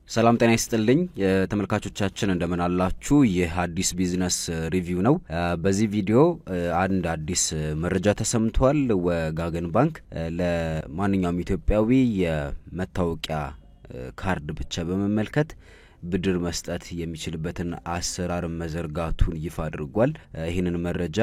ሰላም ጤና ይስጥልኝ ተመልካቾቻችን እንደምን አላችሁ ይህ አዲስ ቢዝነስ ሪቪው ነው በዚህ ቪዲዮ አንድ አዲስ መረጃ ተሰምቷል ወጋገን ባንክ ለማንኛውም ኢትዮጵያዊ የመታወቂያ ካርድ ብቻ በመመልከት ብድር መስጠት የሚችልበትን አሰራር መዘርጋቱን ይፋ አድርጓል ይሄንን መረጃ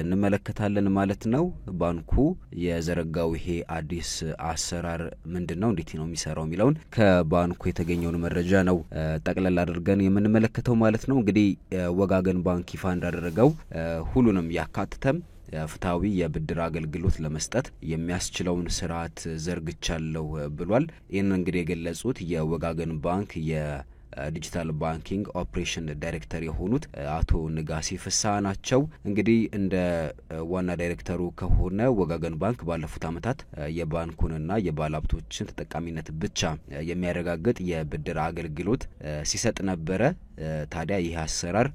እንመለከታለን ማለት ነው ባንኩ የዘረጋው ይሄ አዲስ አሰራር ምንድነው እንዴት ነው የሚሰራው የሚለውን ከባንኩ የተገኘውን መረጃ ነው ጠቅለል አድርገን የምንመለከተው ማለት ነው እንግዲህ ወጋገን ባንክ ይፋ እንዳደረገው ሁሉንም ያካትተም ፍታዊ የብድር አገልግሎት ለመስጠት የሚያስችለውን ስርዓት ዘርግቻለሁ ብሏል ይሄን እንግዲህ የገለጹት የወጋገን ባንክ ዲጂታል ባንኪንግ ኦፕሬሽን ዳይሬክተር የሆኑት አቶ ንጋሲ ፍስሐ ናቸው እንግዲህ እንደ ዋና ዳይሬክተሩ ከሆነ ወጋገን ባንክ ባለፉት አመታት የባንኩንና የባለሀብቶችን ተጠቃሚነት ብቻ የሚያረጋግጥ የብድር አገልግሎት ሲሰጥ ነበር ታዲያ ይህ አሰራር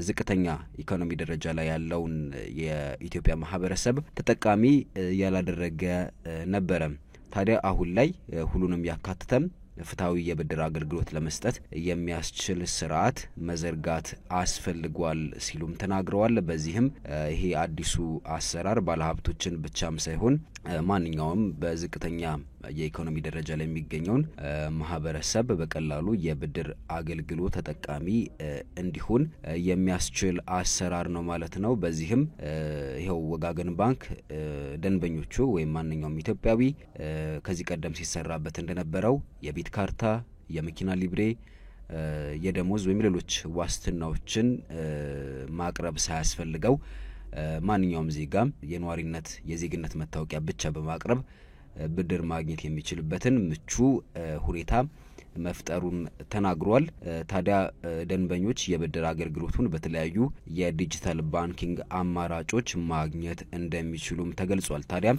ዝቅተኛ ኢኮኖሚ ደረጃ ላይ ያለውን የኢትዮጵያ ማህበረሰብ ተጠቃሚ ያላደረገ ነበር ታዲያ አሁን ላይ ሁሉንም ያካትተም ፍታዊ የብድር አገልግሎት ለመስጠት የሚያስችል ስርዓት መዘርጋት አስፈልጓል ሲሉም ተናግረዋል በዚህም ይሄ አዲሱ አሰራር ባለሀብቶችን ብቻም ሳይሆን ማንኛውም በዝቅተኛ የኢኮኖሚ ደረጃ ላይ የሚገኘውን ማህበረሰብ በቀላሉ የብድር አገልግሎት ተጠቃሚ እንዲሆን የሚያስችል አሰራር ነው ማለት ነው በዚህም ይሄው ወጋገን ባንክ ደንበኞቹ ወይ ማንኛውም ኢትዮጵያዊ ከዚህ ቀደም ሲሰራበት እንደነበረው የቤት ካርታ የመኪና ሊብሬ የደሞዝ ወይም ሌሎች ዋስትናዎችን ማቅረብ ሳያስፈልገው ማንኛውም ዜጋም የኗሪነት የዜግነት መታወቂያ ብቻ በማቅረብ ብድር ማግኘት የሚችልበትን ምቹ ሁኔታ መፍጠሩን ተናግሯል ታዲያ ደንበኞች የብድር አገልግሎቱን በተለያዩ የዲጂታል ባንኪንግ አማራጮች ማግኘት እንደሚችሉም ተገልጿል ታዲያ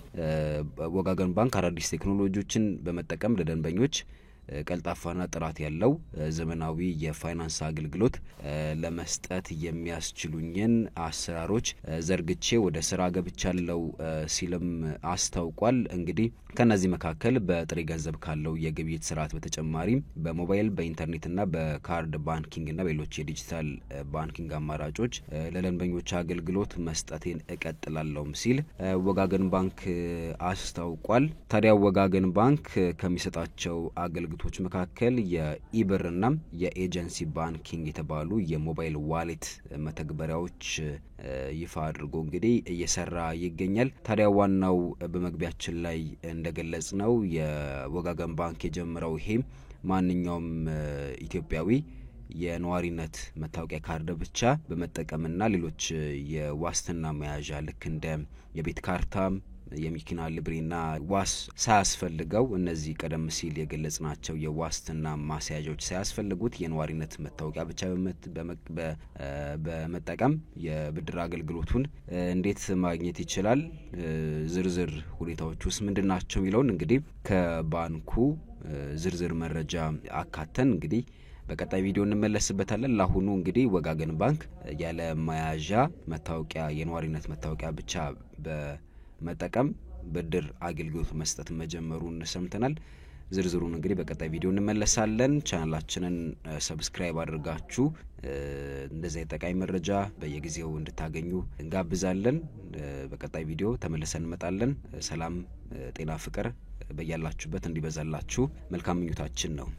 ወጋገን ባንክ አዳዲስ ቴክኖሎጂዎችን በመጠቀም ለደንበኞች ቀልጣፋና ጥራት ያለው ዘመናዊ የፋይናንስ አገልግሎት ለመስጠት የሚያስችሉኝን አሰራሮች ዘርግቼ ወደ ስራ ገብቻለሁ ሲልም አስታውቋል እንግዲህ ከነዚህ መካከል በጥሬ ገንዘብ ካለው የግብይት ስርዓት በተጨማሪ በሞባይል በኢንተርኔትና በካርድ ባንኪንግና በሌሎች የዲጂታል ባንኪንግ አማራጮች ለደንበኞች አገልግሎት መስጠቴን እቀጥላለሁም ሲል ወጋገን ባንክ አስታውቋል ታዲያ ወጋገን ባንክ ከሚሰጣቸው አገልግሎቶች መካከል የኢብርና የኤጀንሲ ባንኪንግ የተባሉ የሞባይል ዋሌት መተግበሪያዎች ይፋ አድርጎ እንግዲህ እየሰራ ይገኛል ታዲያ ዋናው በመግቢያችን ላይ እንደገለጽነው የወጋገን ባንክ የጀመረው ይሄ ማንኛውም ኢትዮጵያዊ የኗሪነት መታወቂያ ካርድ ብቻ በመጠቀምና ሌሎች የዋስትና መያዣ ልክ እንደ የቤት ካርታ የመኪና ሊብሬና ዋስ ሳያስፈልገው እነዚህ ቀደም ሲል የገለጽናቸው የዋስትና ማስያዣዎች ሳያስፈልጉት የኗሪነት መታወቂያ ብቻ በመጠቀም የብድር አገልግሎቱን እንዴት ማግኘት ይችላል ዝርዝር ሁኔታዎችስ ምንድናቸው የሚለውን እንግዲህ ከባንኩ ዝርዝር መረጃ አካተን እንግዲህ በቀጣይ ቪዲዮ እንመለስበታለን ለአሁኑ እንግዲህ ወጋገን ባንክ ያለ መያዣ መታወቂያ የኗሪነት መታወቂያ ብቻ በመጠቀም ብድር አገልግሎት መስጠት መጀመሩን ሰምተናል ዝርዝሩን እንግዲህ በቀጣይ ቪዲዮ እንመለሳለን ቻናላችንን ሰብስክራይብ አድርጋችሁ እንደዚህ ጠቃሚ መረጃ በየጊዜው እንድታገኙ እንጋብዛለን በቀጣይ ቪዲዮ ተመልሰን እንመጣለን ሰላም ጤና ፍቅር በያላችሁበት እንዲበዛላችሁ መልካም ምኞታችን ነው